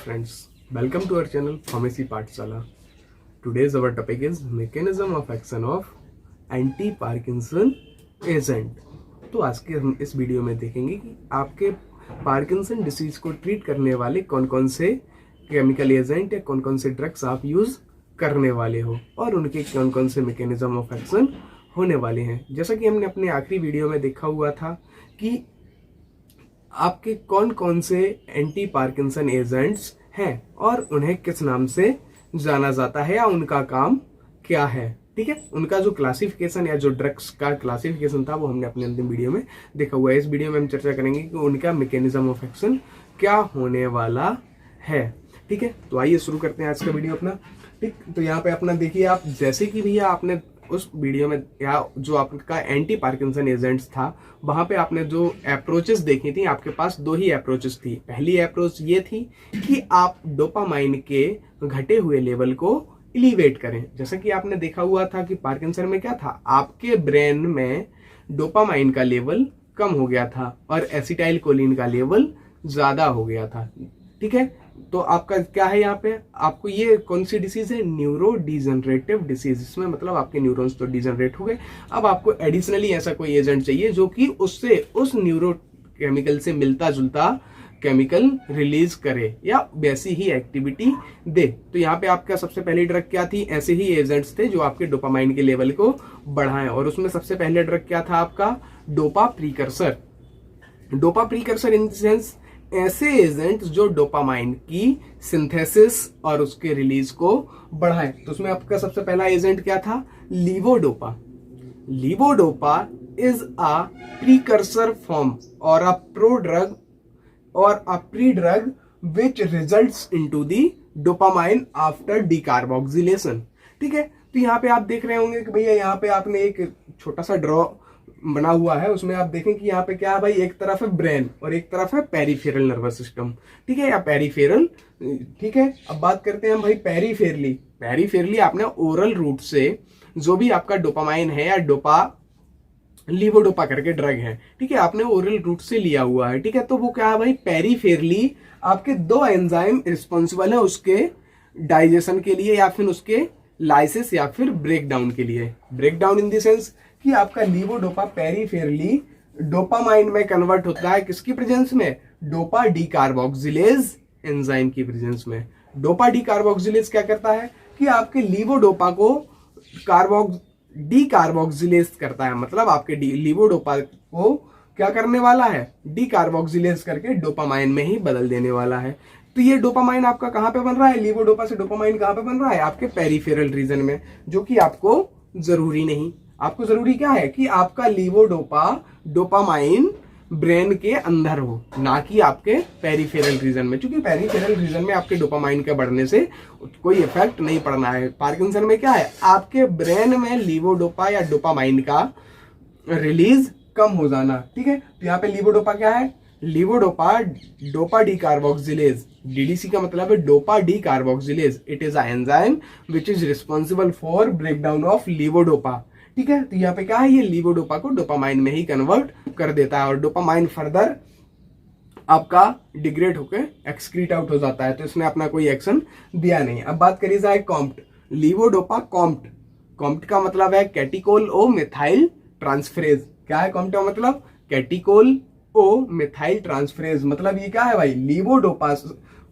friends, welcome to our channel Pharmacy Pathshala. Today's our topic is mechanism of action of anti-Parkinson agent. तो आज के हम इस video में देखेंगे कि आपके पार्किंसन डिसीज को ट्रीट करने वाले कौन कौन से केमिकल एजेंट या कौन कौन से ड्रग्स आप यूज करने वाले हो और उनके कौन कौन से मैकेनिज्म ऑफ एक्शन होने वाले हैं। जैसा कि हमने अपने आखिरी वीडियो में देखा हुआ था कि आपके कौन कौन से एंटी पार्किंसन एजेंट्स हैं और उन्हें किस नाम से जाना जाता है या उनका काम क्या है। ठीक है, उनका जो क्लासिफिकेशन या जो ड्रग्स का क्लासिफिकेशन था वो हमने अपने अंतिम वीडियो में देखा हुआ है। इस वीडियो में हम चर्चा करेंगे कि उनका मैकेनिज्म ऑफ एक्शन क्या होने वाला है। ठीक है, तो आइए शुरू करते हैं आज का वीडियो अपना। ठीक, तो यहाँ पे अपना देखिए आप, जैसे कि भैया आपने उस वीडियो में या जो आपका एंटी पार्किंसन एजेंट्स था वहां पे आपने जो अप्रोचेस देखी थी, आपके पास दो ही अप्रोचेस थी। पहली अप्रोच ये थी कि आप डोपामाइन के घटे हुए लेवल को एलिवेट करें। जैसा कि आपने देखा हुआ था कि पार्किंसन में क्या था, आपके ब्रेन में डोपामाइन का लेवल कम हो गया था और एसिटाइल कोलिन का लेवल ज्यादा हो गया था। ठीक है, तो आपका क्या है यहाँ पे, आपको ये कौन सी डिसीज है, न्यूरो डिजनरेटिव डिसीज। इसमें मतलब आपके न्यूरॉन्स तो डिजनरेट हो गए, अब आपको एडिशनली ऐसा कोई एजेंट चाहिए जो कि उससे उस न्यूरो केमिकल से मिलता जुलता केमिकल रिलीज करे या वैसी ही एक्टिविटी दे। तो यहाँ पे आपका सबसे पहली ड्रग क्या थी, ऐसे ही एजेंट्स थे जो आपके डोपामाइन के लेवल को बढ़ाएं और उसमें सबसे पहले ड्रग क्या था आपका, dopa precursor. Dopa precursor in the sense ऐसे एजेंट जो डोपामाइन की सिंथेसिस और उसके रिलीज को बढ़ाएं। तो उसमें आपका सबसे पहला एजेंट क्या था, levodopa. Levodopa is a precursor form और अ प्रोड्रग और अ pre drug which results into the dopamine after decarboxylation. ठीक है, तो यहाँ पे आप देख रहे होंगे कि भैया यहाँ पे आपने एक छोटा सा ड्रॉ बना हुआ है, उसमें आप देखें कि यहाँ पे क्या है भाई, एक तरफ है ब्रेन और एक तरफ है पेरिफेरल नर्वस सिस्टम। ठीक है, या पेरिफेरल। ठीक है, अब बात करते हैं हम भाई पेरिफेरली। पेरिफेरली आपने ओरल रूट से जो भी आपका डोपामाइन है या डोपा लीवोडोपा करके ड्रग है, ठीक है, आपने ओरल रूट से लिया हुआ है। ठीक है, तो वो क्या है भाई, पेरिफेरली आपके दो एंजाइम रिस्पॉन्सिबल है उसके डाइजेशन के लिए या फिर उसके लाइसिस या फिर ब्रेकडाउन के लिए। ब्रेकडाउन इन द सेंस कि आपका लीवोडोपा पेरिफेरली डोपामाइन में कन्वर्ट होता है किसकी प्रेजेंस में, डोपा डीकार्बोक्सिलेज एंजाइम की प्रेजेंस में। डोपा डीकार्बोक्सिलेज क्या करता है कि आपके लीवोडोपा को डीकार्बोक्सिलेज करता है, मतलब आपके लीवोडोपा को क्या करने वाला है, डीकार्बोक्सिलेज करके डोपामाइन में ही बदल देने वाला है। तो ये डोपामाइन आपका कहां पे बन रहा है, लीवोडोपा से डोपामाइन कहां पे बन रहा है, आपके पेरिफेरल रीजन में, जो कि आपको जरूरी नहीं। आपको जरूरी क्या है कि आपका लीवोडोपा डोपामाइन ब्रेन के अंदर हो, ना कि आपके पेरिफेरल रीजन में, क्योंकि पेरिफेरल रीजन में आपके डोपामाइन के बढ़ने से कोई इफेक्ट नहीं पड़ना है। पार्किंसन में क्या है, आपके ब्रेन में लीवोडोपा या डोपामाइन का रिलीज कम हो जाना। ठीक है, तो यहाँ पे लीवोडोपा क्या है, लीवोडोपा डोपा डीकार्बोक्सिलेज, डीडीसी का मतलब है dopa decarboxylase. It is a enzyme which is responsible for breakdown of levodopa. ठीक है, तो यहाँ पे क्या है, ये लीवोडोपा को डोपामाइन में ही कन्वर्ट कर देता है और डोपामाइन फर्दर आपका डिग्रेड होकर एक्सक्रीट आउट हो जाता है। तो इसने अपना कोई एक्शन दिया नहीं। अब बात करी जाए कॉम्प्ट, लीवोडोपा कॉम्प्ट। कॉम्प्ट का मतलब है कैटिकोल ओ मिथाइल ट्रांसफरेज। क्या है कॉम्प्ट का मतलब, कैटिकोल ओ मिथाइल ट्रांसफरेज। मतलब ये क्या है भाई, लीवोडोपा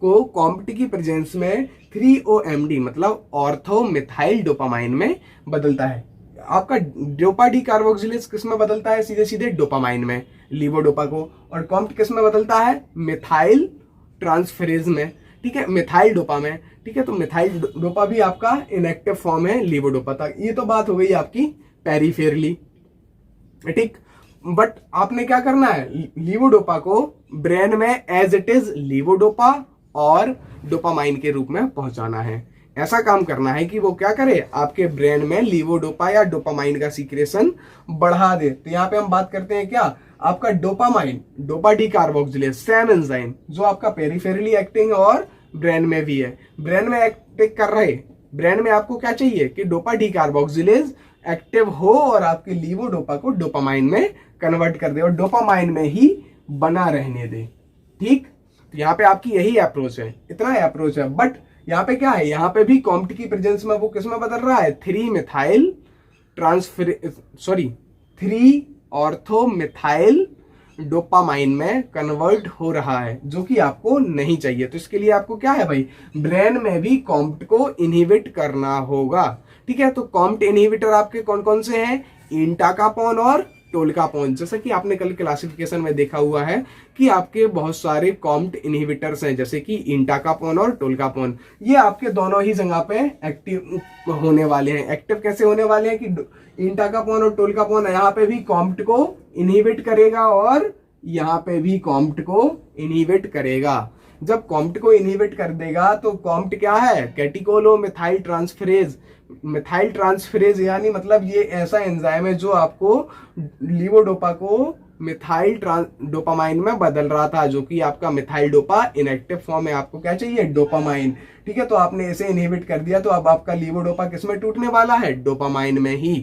को कॉम्प्ट की प्रेजेंस में 3OMD मतलब ऑर्थो मिथाइल डोपामाइन में बदलता है। आपका डोपा डीकार्बोक्सिलेज किस में बदलता है, सीधे सीधे डोपामाइन में, लीवोडोपा को, और कॉम्प्ट किस में बदलता है, मिथाइल ट्रांसफरेज में। ठीक है, मिथाइल डोपा में। ठीक है, तो मिथाइल डोपा भी आपका इनएक्टिव फॉर्म है लीवोडोपा तक। ये तो बात हो गई आपकी पेरिफेरली। ठीक, बट आपने क्या करना है, लीवोडोपा को ब्रेन में एज इट इज लीवोडोपा और डोपामाइन के रूप में पहुंचाना है। ऐसा काम करना है कि वो क्या करे, आपके ब्रेन में लीवोडोपा या डोपामाइन का सीक्रेशन बढ़ा दे। तो यहाँ पे हम बात करते हैं क्या, आपका dopamine, dopa decarboxylase, same enzyme जो आपका पेरिफेरली एक्टिंग और ब्रेन में भी है। ब्रेन में एक्टिंग कर रहे, ब्रेन में आपको क्या चाहिए कि डोपा डीकार्बोक्सिलेज एक्टिव हो और आपके लीवोडोपा को डोपामाइन में कन्वर्ट कर दे और डोपामाइन में ही बना रहने दे। ठीक, तो यहाँ पे आपकी यही अप्रोच है, इतना अप्रोच है। बट यहाँ पे क्या है, यहाँ पे भी कॉम्ट की प्रेजेंस में वो किसमें बदल रहा है, 3 ऑर्थो मिथाइल डोपामाइन में कन्वर्ट हो रहा है, जो कि आपको नहीं चाहिए। तो इसके लिए आपको क्या है भाई, ब्रेन में भी कॉम्ट को इनहिबिट करना होगा। ठीक है, तो कॉम्ट इनहिबिटर आपके कौन कौन से हैं, इंटाकापोन और टोल्कापोन। जैसा कि आपने कल क्लासिफिकेशन में देखा हुआ है कि आपके बहुत सारे कॉम्ट इनहिबिटर्स हैं, जैसे कि इंटाकापोन और टोल्कापोन। ये आपके दोनों ही जगह पे एक्टिव होने वाले हैं। एक्टिव कैसे होने वाले हैं कि इंटाकापोन और टोल्कापोन यहाँ पे भी कॉम्ट को इनहिबिट करेगा और यहाँ पे भी कॉम्ट को इनहिबिट करेगा। जब कॉम्ट को इनहिबिट कर देगा तो कॉम्ट क्या है, कैटिकोलो मिथाइल ट्रांसफरेज। मिथाइल ट्रांसफरेज यानी मतलब ये ऐसा एंजाइम है जो आपको लीवोडोपा को मिथाइल डोपामाइन में बदल रहा था, जो कि आपका मिथाइल डोपा इनएक्टिव फॉर्म में आपको क्या चाहिए, डोपामाइन। ठीक है, तो आपने इसे इनहिबिट कर दिया तो अब आपका लीवोडोपा किसमें टूटने वाला है, डोपामाइन में ही।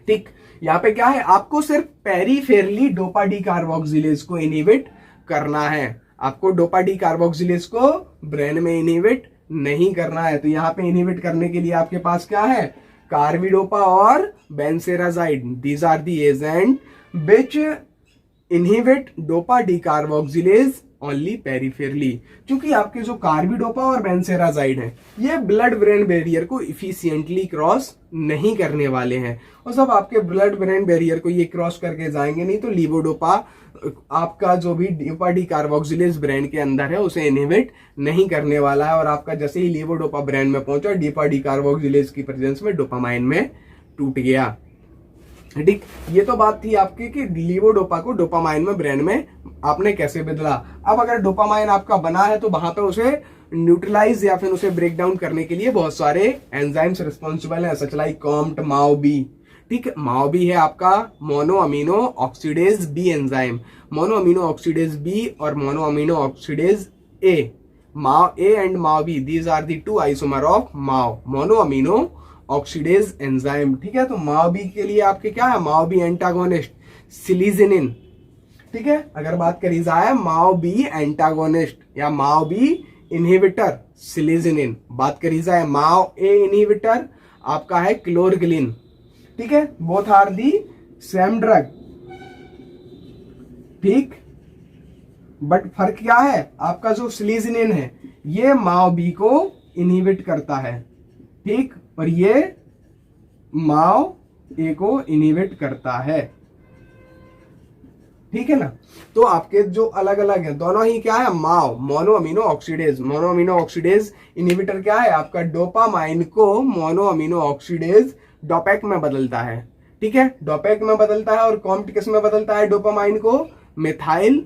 ठीक, यहाँ पे क्या है, आपको सिर्फ पेरीफेरली डोपा डी कार्बोक्सिलेज को इनहिबिट करना है। आपको डोपा डी कार्बोक्सिलेज को ब्रेन में इनहिबिट नहीं करना है। तो यहाँ पे इनहिबिट करने के लिए आपके पास क्या है, कार्बिडोपा और benserazide. These are the agent which inhibit dopa decarboxylase only peripherally. क्योंकि आपके जो कार्बिडोपा और बेंसेराजाइड है ये ब्लड ब्रेन बैरियर को इफिशिएंटली क्रॉस नहीं करने वाले हैं, और जब आपके ब्लड ब्रेन बैरियर को ये क्रॉस करके जाएंगे नहीं तो लीवोडोपा आपका जो भी डोपा डी कार्बोक्सिलेज ब्रेन के अंदर है उसे इनहिबिट नहीं करने वाला है। और आपका जैसे ही लीवोडोपा ब्रेन में पहुंचा, डोपा डी कार्बोक्सिलेज की प्रेजेंस में डोपामाइन में टूट गया। ठीक, ये तो बात थी आपकी कि लीवोडोपा को डोपामाइन में ब्रेन में आपने कैसे बदला। अब अगर डोपामाइन आपका बना है तो वहां पे उसे न्यूट्रलाइज या फिर उसे ब्रेक डाउन करने के लिए बहुत सारे एंजाइम्स रिस्पॉन्सिबल हैं, such like COMT, MAO B. ठीक, माओ बी है आपका mono amino oxidase B enzyme. Mono amino oxidase B और mono amino oxidase A, MAO A and MAO B, these are the two isomer of MAO, mono amino oxidase enzyme. ठीक है, तो MAO B के लिए आपके क्या है, MAO B antagonist सिलीजिनिन। ठीक है, अगर बात करी जाए माओ बी एंटागोनिस्ट या माओ बी इनहिबिटर सिलीजिनिन, बात करी जाए माओ ए इनहिबिटर आपका है क्लोरग्लिन। ठीक है, both are the same drug. ठीक, बट फर्क क्या है, आपका जो सिलीजिनिन है ये माओ बी को इनहिबिट करता है, ठीक, और ये माओ ए को इनहिबिट करता है। ठीक है ना, तो आपके जो अलग अलग है दोनों ही क्या है, MAO mono amino oxidase. Mono amino oxidase inhibitor क्या है आपका, डोपामाइन को मोनो अमीनो ऑक्सीडेज डोपैक में बदलता है। ठीक है, डोपैक में बदलता है। और कॉम्ट किस में बदलता है, डोपामाइन को मिथाइल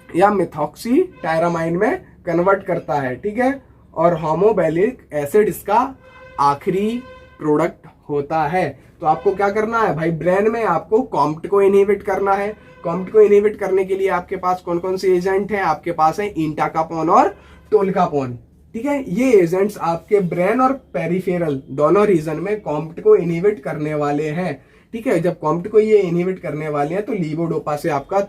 या मिथॉक्सी टायरामाइन में कन्वर्ट करता है। ठीक है, और होमोबैलिक एसिड इसका आखिरी प्रोडक्ट होता है। तो आपको क्या करना है भाई, ब्रेन में आपको कॉम्ट को इनहिबिट करना है। कॉम्ट को इनहिबिट करने के लिए आपके पास कौन कौन से एजेंट हैं, आपके पास है इंटाकापोन और टोल्कापोन। ठीक है, ये एजेंट्स आपके ब्रेन और पेरिफेरल दोनों रीजन में कॉम्ट को इनहिबिट करने वाले हैं। ठीक है, जब कॉम्ट को ये इनहिबिट करने वाले हैं तो लीवोडोपा से आपका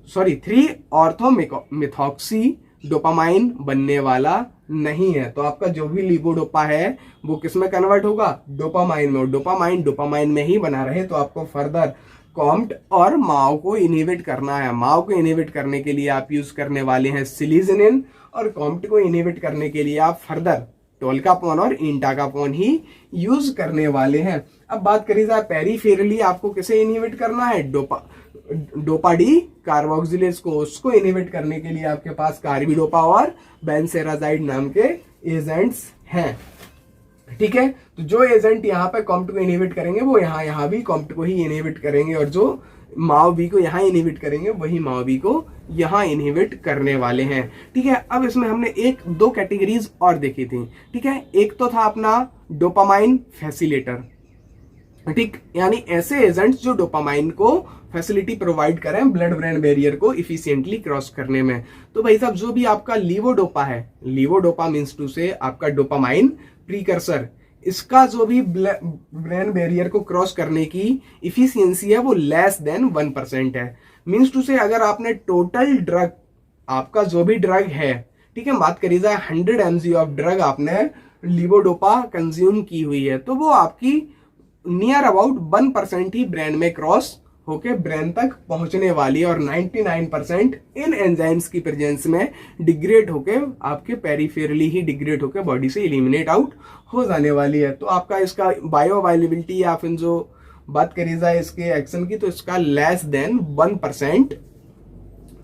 3 ऑर्थोमिथॉक्सी डोपामाइन बनने वाला नहीं है। तो आपका जो भी लीवोडोपा है वो किस में कन्वर्ट होगा, डोपामाइन में। और डोपामाइन में ही बना रहे तो आपको फर्दर कॉम्ट और माओ को इनहिबिट करना है। माओ को इनहिबिट करने के लिए आप यूज करने वाले हैं सिलीजिनिन, और कॉम्ट को इनहिबिट करने के लिए आप फर्दर टोल्कापोन और इंटाकापोन ही यूज करने वाले हैं। अब बात करी जाए पेरिफेरली आपको किसे इनहिबिट करना है, डोपा डी कार्बोक्सिलेज को। उसको इनहिबिट करने के लिए आपके पास कार्बिडोपा और बेंसेराजाइड नाम के एजेंट्स हैं। ठीक है, तो जो एजेंट यहाँ पे कॉम्ट को इनहिबिट करेंगे वो यहाँ भी कॉम्ट को ही इनहिबिट करेंगे, और जो माओ बी को यहाँ इनहिबिट करेंगे वही माओ बी को यहाँ इनहिबिट करने वाले हैं। ठीक है, अब इसमें हमने एक दो कैटेगरीज और देखी थी। ठीक है, एक तो था अपना डोपामाइन फैसिलेटर। ठीक, यानी ऐसे एजेंट्स जो डोपामाइन को फैसिलिटी प्रोवाइड करें ब्लड ब्रेन बैरियर को इफिशिएंटली क्रॉस करने में। तो भाई साहब जो भी आपका लीवोडोपा है, लीवोडोपा मीन्स टू से आपका डोपामाइन प्रीकर्सर, इसका जो भी ब्रेन बैरियर को क्रॉस करने की इफिशियंसी है वो लेस देन 1% है। मीन्स टू से अगर आपने टोटल ड्रग, आपका जो भी ड्रग है, ठीक है, बात करी जाए 100 mg ऑफ ड्रग आपने लीवोडोपा कंज्यूम की हुई है, तो वो आपकी नियर अबाउट 1% ही ब्रेन में क्रॉस होके ब्रेन तक पहुंचने वाली है और 99% इन एंजाइम्स की प्रेजेंस में डिग्रेड होके आपके पेरिफेरली ही डिग्रेड होके बॉडी से इलिमिनेट आउट हो जाने वाली है। तो आपका इसका बायो अवेलेबिलिटी या फिर जो बात करी जाए इसके एक्शन की, तो इसका लेस देन 1%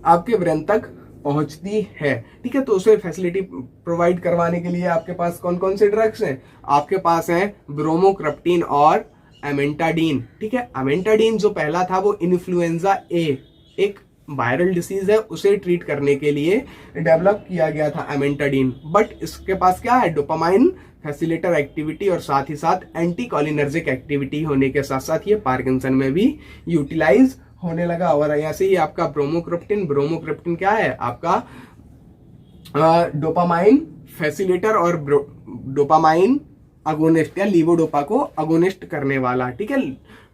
आपके ब्रेन तक पहुंचती है, ठीक है। तो उसे फैसिलिटी प्रोवाइड करवाने के लिए आपके पास कौन कौन से ड्रग्स हैं? आपके पास है ब्रोमोक्रप्टिन और एमेंटाडीन, ठीक है। एमेंटाडीन जो पहला था वो इन्फ्लुएंजा ए, एक वायरल डिसीज है, उसे ट्रीट करने के लिए डेवलप किया गया था एमेंटाडीन। बट इसके पास क्या है? डोपामाइन फैसिलिटर एक्टिविटी और साथ ही साथ एंटी कॉलिनर्जिक एक्टिविटी होने के साथ साथ ये पार्किंसन में भी यूटिलाइज होने लगा। और ऐसे ही आपका ब्रोमोक्रप्टिन क्या है? आपका डोपामाइन फैसिलिटर और डोपामाइन अगोनिस्ट या लीवोडोपा को अगोनिस्ट करने वाला, ठीक है,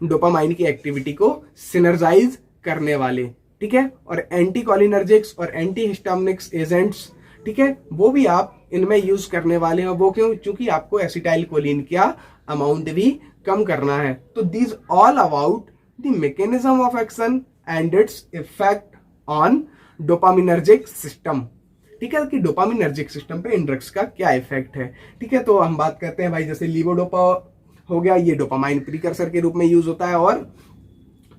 डोपामाइन की एक्टिविटी को सिनर्जाइज करने वाले, ठीक है। और एंटी कॉलिनर्जिक्स और एंटी हिस्टामिनिक्स एजेंट्स, ठीक है, वो भी आप इनमें यूज करने वाले हैं। वो क्यों? क्योंकि आपको एसिटाइल कोलिन का अमाउंट भी कम करना है। तो these all about the mechanism of action and its effect on dopaminergic system, ठीक है, कि डोपामिनर्जिक सिस्टम पे इन ड्रग्स का क्या इफेक्ट है, ठीक है। तो हम बात करते हैं भाई, जैसे लीवोडोपा हो गया, ये डोपामाइन प्रीकर्सर के रूप में यूज होता है और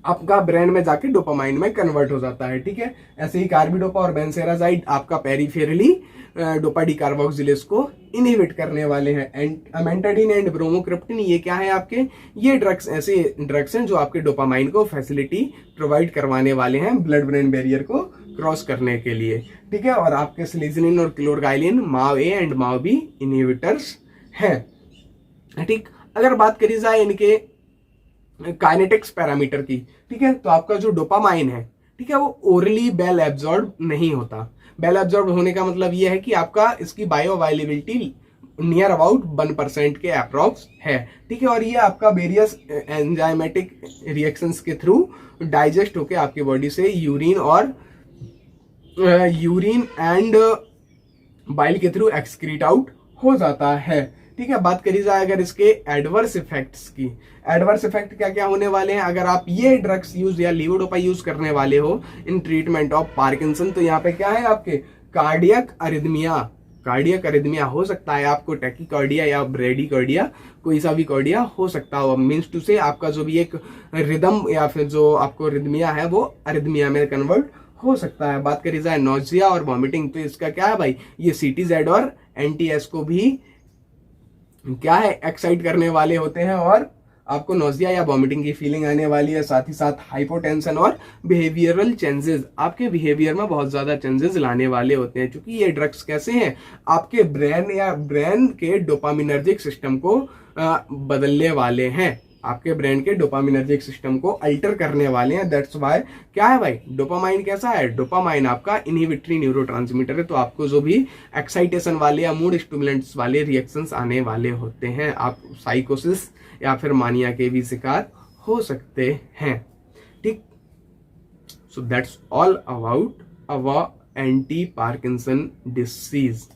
आपका ब्रेन में जाके डोपामाइन में कन्वर्ट हो जाता है, ठीक है। ऐसे ही कार्बिडोपा और बेंसेराजाइड आपका पेरिफेरली डोपा डी कार्बोक्सिलेज को इनहिबिट करने वाले हैं। एमेंटाडीन एंड ब्रोमोक्रप्टिन ये क्या है आपके? ये ड्रग्स ऐसे ड्रग्स हैं जो आपके डोपामाइन को फैसिलिटी प्रोवाइड करवाने वाले हैं ब्लड ब्रेन बैरियर को क्रॉस करने के लिए, ठीक है। और आपके सिलिजिनिन और क्लोरगाइलिन माव ए एंड माव बी इनहिबिटर्स हैं, ठीक। अगर बात करी जाए इनके काइनेटिक्स पैरामीटर की, ठीक है, तो आपका जो डोपामाइन है, ठीक है, वो ओरली वेल एब्जॉर्ब नहीं होता। वेल एब्जॉर्ब होने का मतलब ये है कि आपका इसकी बायो अवेलेबिलिटी नियर अबाउट 1% के अप्रॉक्स है, ठीक है। और ये आपका वेरियस एंजाइमेटिक रिएक्शंस के थ्रू डाइजेस्ट होके आपकी बॉडी से यूरिन एंड बाइल के थ्रू एक्सक्रीट आउट हो जाता है, ठीक है। बात करी जाए अगर इसके एडवर्स इफेक्ट्स की, एडवर्स इफेक्ट क्या क्या होने वाले हैं अगर आप ये ड्रग्स यूज या लीवोडोपा यूज करने वाले हो इन ट्रीटमेंट ऑफ पार्किंसन? तो यहाँ पे क्या है आपके? कार्डियक अरिदमिया हो सकता है आपको, टैकीकार्डिया या ब्रेडीकार्डिया, कोई सा भी कार्डिया हो सकता हो। मीन्स टू से आपका जो भी एक रिदम या फिर जो आपको रिदमिया है वो अरिदमिया में कन्वर्ट हो सकता है। बात करी जाए नोजिया और वॉमिटिंग, तो इसका क्या है भाई? ये CTZ और NTS को भी क्या है? एक्साइट करने वाले होते हैं और आपको नोजिया या वॉमिटिंग की फीलिंग आने वाली है। साथ ही साथ हाइपोटेंशन और बिहेवियरल चेंजेस, आपके बिहेवियर में बहुत ज्यादा चेंजेस लाने वाले होते हैं, क्योंकि ये ड्रग्स कैसे हैं? आपके ब्रेन के डोपामिनर्जिक सिस्टम को बदलने वाले हैं, आपके ब्रेन के डोपामिनर्जिक सिस्टम को अल्टर करने वाले हैं। दैट्स वाई क्या है भाई? डोपामाइन कैसा है? डोपामाइन आपका इनहिबिटरी न्यूरोट्रांसमीटर है, तो आपको जो भी एक्साइटेशन वाले या मूड स्टिमुलेंट्स वाले रिएक्शंस आने वाले होते हैं, आप साइकोसिस या फिर मानिया के भी शिकार हो सकते हैं, ठीक। So that's all about our anti Parkinson disease.